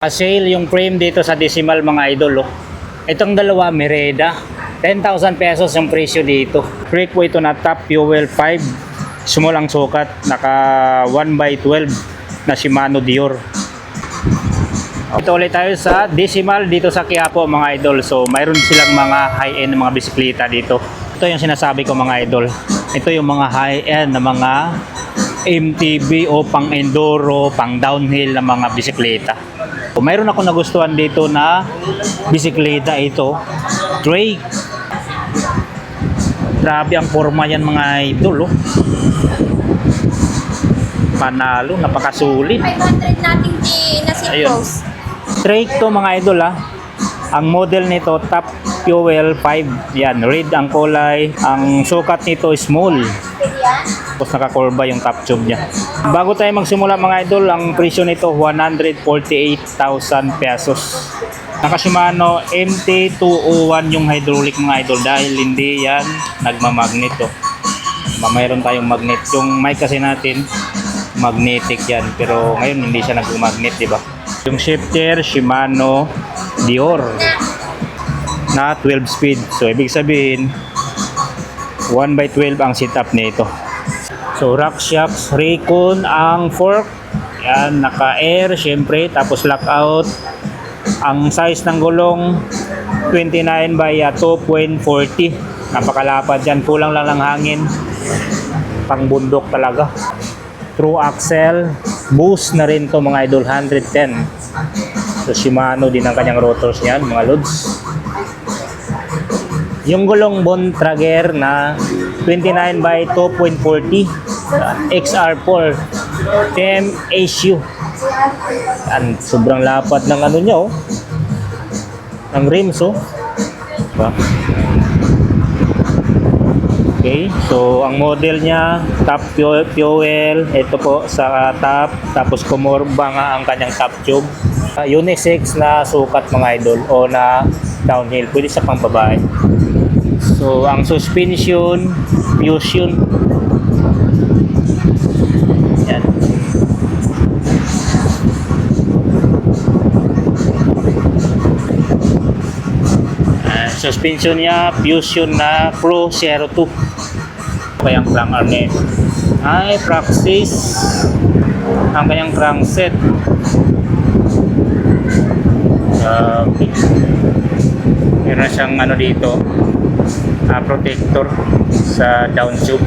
Sale yung frame dito sa Decimal mga idol. Itong dalawa Mereda, 10,000 pesos yung presyo dito. Brake po ito na top fuel 5, small ang sukat, naka 1x12 na Shimano Dior. Ito ulit tayo sa Decimal dito sa Quiapo mga idol. So mayroon silang mga high-end na mga bisikleta dito. Ito yung sinasabi ko mga idol. Ito yung mga high-end na mga MTB o pang enduro, pang downhill na mga bisikleta. Mayroon ako nagustuhan dito na bisikleta ito, Drake. Grabe ang forma yan mga idol. Panalo, napakasulit. 500 nating na seat post. Drake to mga idol . Ang model nito top fuel 5. Yan, red ang kulay. Ang sukat nito small. Tapos nakakurba yung top tube niya. Bago tayo magsimula mga idol, ang presyo nito 148,000 pesos. Naka Shimano MT201 yung hydraulic mga idol dahil hindi yan nagmamagnet . Mayroon tayong magnet. Yung mic kasi natin magnetic yan, pero ngayon hindi siya nagmamagnet, di ba? Yung shifter Shimano Dior na 12 speed. So ibig sabihin 1x12 ang setup nito. So rack shocks, Raycon ang fork. Yan, naka-air syempre, tapos lockout. Ang size ng gulong 29 by 2.40. Napakalapad yan, kulang lang ng hangin. Pang bundok talaga. True axle, boost na rin to mga idol, 110. So Shimano din ang kanyang rotors niyan mga lods. Yung gulong Bontrager na 29 by 2.40 XR4 TMASU. Yan, sobrang lapad ng ano niya ng rims diba? Okay, so ang model niya top fuel, ito po sa top, tapos kumorba nga ang kanyang top tube. Unisex na sukat mga idol o na downhill, pwede sa pangbabae. So ang suspension Fusion. Yan. Suspension niya Fusion na Pro 02. Kayang crank arm nito ay practice ang kanyang crankset. Meron siyang ano dito, protector sa down tube.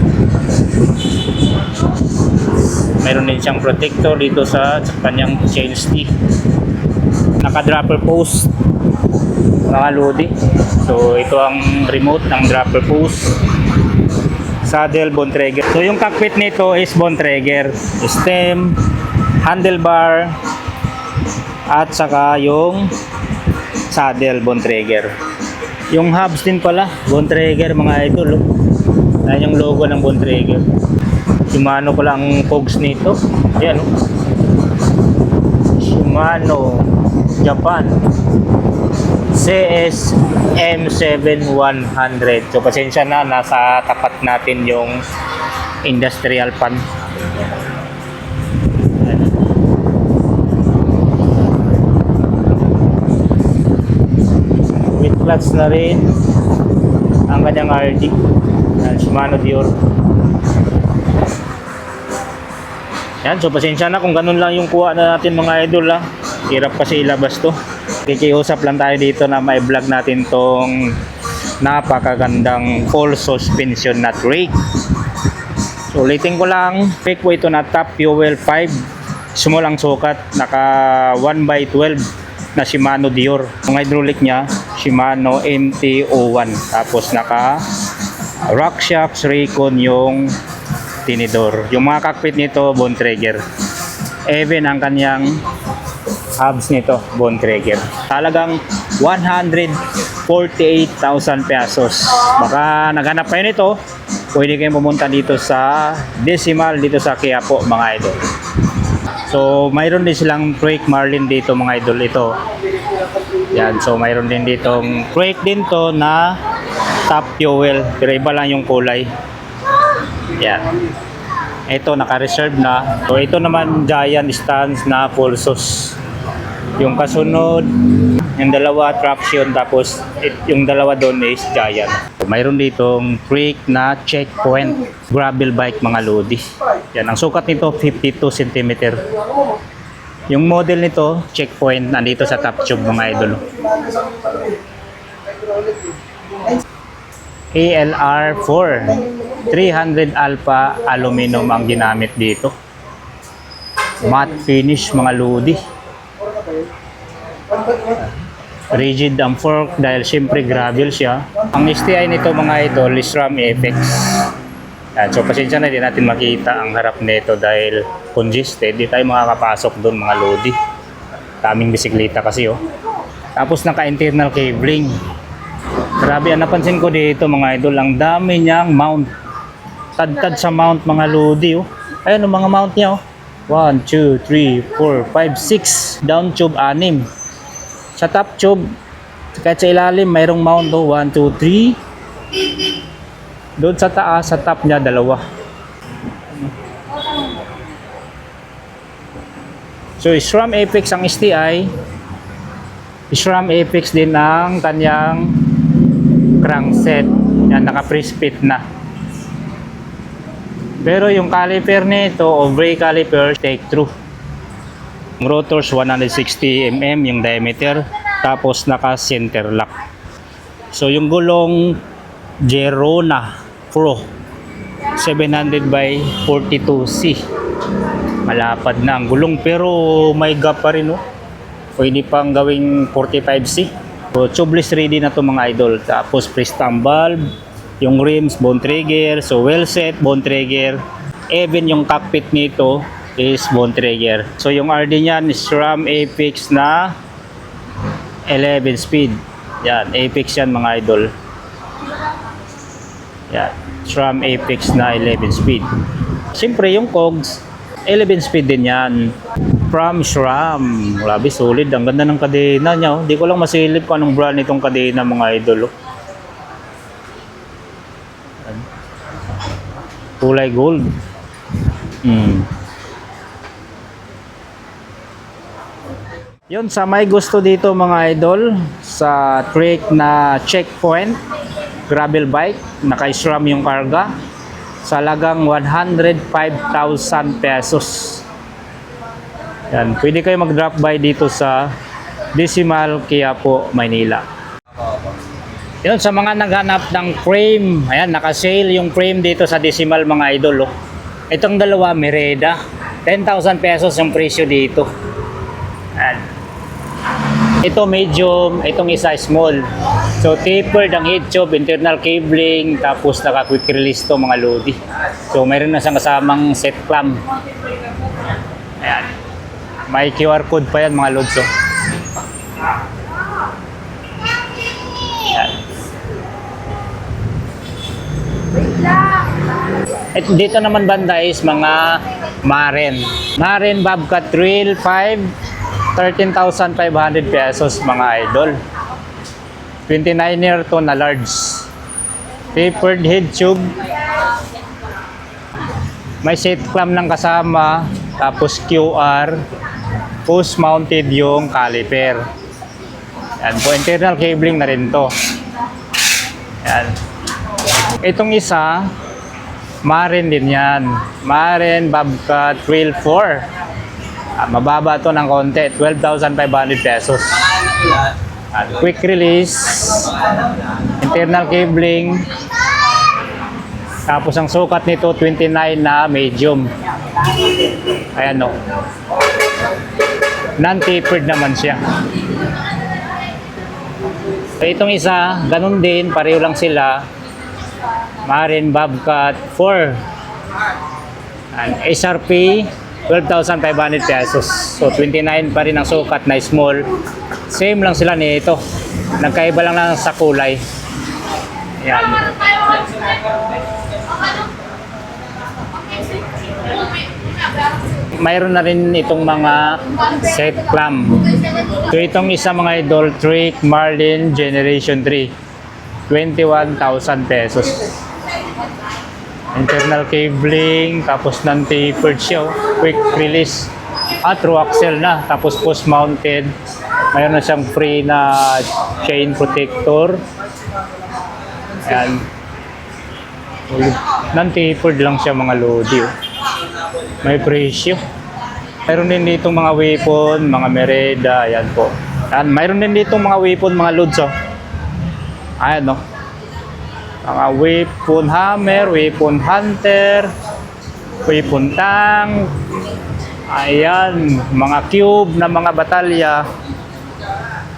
Meron din siyang protector dito sa kanyang chain stick. Naka dropper post mga lodi. So ito ang remote ng dropper post. Saddle Bontrager. So yung cockpit nito is Bontrager. Stem, handlebar, at saka yung saddle Bontrager. Yung hubs din pala Bontrager mga idol. Yan yung logo ng Bontrager. Shimano pala ang cogs nito. Ayan Shimano Japan CS M7100. So pasensya na, nasa tapat natin yung industrial pan. With clutch na rin ang kanyang RD Shimano Dior. Yan, so pasensya na kung ganun lang yung kuha na natin mga idol . Hirap kasi ilabas to. Kikiusap lang tayo dito na may vlog natin tong napakagandang full suspension na Drake. So ulitin ko lang, Drake po ito na top fuel 5, small ang sukat, naka 1x12 na Shimano Dior. Ang hydraulic niya Shimano MT-01, tapos naka rock shocks Raycon yung tinidor. Yung mga cockpit nito Bontrager. Even ang kanyang hubs nito Bontrager. Talagang 148,000 pesos. Baka naghanap kayo nito, pwede kayong pumunta dito sa Decimal dito sa Quiapo mga idol. So mayroon din silang Drake Marlin dito mga idol. Ito yan, so mayroon din ditong Drake din to na top fuel, pero iba lang yung kulay. Yan. Ito naka-reserve na. So ito naman Giant stance na full sus. Yung kasunod, yung dalawa traction, tapos yung dalawa doon is Giant. Mayroon ditong trick na checkpoint gravel bike mga lodi. Yan, ang sukat nito 52 cm. Yung model nito, checkpoint, nandito sa top tube mga idol. ALR4 300 alpha aluminum ang ginamit dito. Matte finish mga lodi. Rigid ang fork dahil syempre gravel siya. Ang STI nito mga idol is SRAM Apex. Yan, so pasensya na, hindi natin makita ang harap nito dahil congested. Di tayo makakapasok doon mga lodi. Daming bisikleta kasi oh. Tapos naka-internal cabling. Grabe, ang napansin ko dito mga idol, ang dami niyang mount. Tad-tad sa mount mga lodi oh. Ayun ang mga mount niya oh. 1, 2, 3, 4, 5, 6. Down tube 6. Sa top tube, kahit sa ilalim, mayroong mount oh. 1, 2, 3. Doon sa taas, sa top niya, 2. So, SRAM Apex ang STI. SRAM Apex din ang kanyang crankset. Yan, naka-press fit na. Pero yung caliper nito, o brake caliper, take through. Yung rotors 160 mm yung diameter, tapos naka-center lock. So yung gulong Gerona Pro 700 by 42C. Malapad na ang gulong pero may gap pa rin oh. Pwede pang gawing 45C. So tubeless ready na to mga idol. Tapos pre-stamp valve, yung rims, bone trigger, so well set, bone trigger. Even yung cockpit nito is bone trigger. So yung RD niyan is SRAM Apex na 11 speed. Yan, Apex yan mga idol. Yan, SRAM Apex na 11 speed. Siyempre yung cogs, 11 speed din yan. From SRAM. Grabe, solid. Ang ganda ng kadena niya. Hindi ko lang masilip kung anong brand itong kadena mga idol. Kulay gold. Yun, sa may gusto dito mga idol, sa trick na checkpoint gravel bike, naka-SRAM yung karga, sa lagang 105,000 pesos. Yan, pwede kayo mag-drop by dito sa Decimal, Quiapo, Maynila. Yun, sa mga naghanap ng frame, ayan, naka-sale yung frame dito sa Decimal mga idol. Oh. Itong dalawa, Mereda, 10,000 pesos yung presyo dito. Ayan. Ito medium, itong isa small. So tapered ang head tube, internal cabling, tapos naka-quick release to mga lodi. So mayroon na siyang kasamang set clamp. Ayan. May QR code pa yan mga lods. Oh. Ayan. At dito naman banda is mga Maren. Maren Bobcat Trail 5, 13,500 pesos mga idol. 29er to na large. Tapered head tube. May set clamp ng kasama. Tapos QR. Post mounted yung caliper. Yan po, internal cabling na rin to. Yan. Itong isa, Maren din yan. Maren Bobcat Trail 4. Mababa to ng konti, 12,500 pesos. At quick release, internal cabling. Tapos ang sukat nito 29 na medium. Ayan o. Non-tapered naman siya. So itong isa, ganun din, pareho lang sila. Maren Bobcat 4. And SRP 12,500 pesos. So 29 pa rin ang sukat na small. Same lang sila nito. Nagkaiba lang sa kulay. Ayan. Mayroon na rin itong mga set clamp. So itong isa mga idol, Trick Marlin Generation 3. 21,000 pesos. Internal cabling, tapos non-tapered siya. Quick release. True axle na. Tapos post mounted. Mayroon na siyang free na chain protector. Ayan. Non-tapered lang siya mga lodi. Oh. May presyo. Mayroon din dito mga weapon, mga mereda. Ayan po. Ayan, mayroon din dito mga weapon, mga loads. Oh. Ayan no. Mga weapon hammer, weapon hunter, weapon tank. Ayan, mga cube na mga batalya.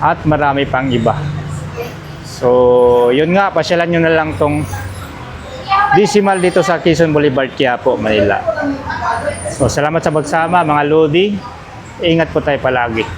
At marami pang iba. So, yun nga, pasyalan nyo na lang tong Decimal dito sa Quezon Boulevard, Quiapo, Manila. So, salamat sa pagsama mga lodi. Ingat po tayo palagi.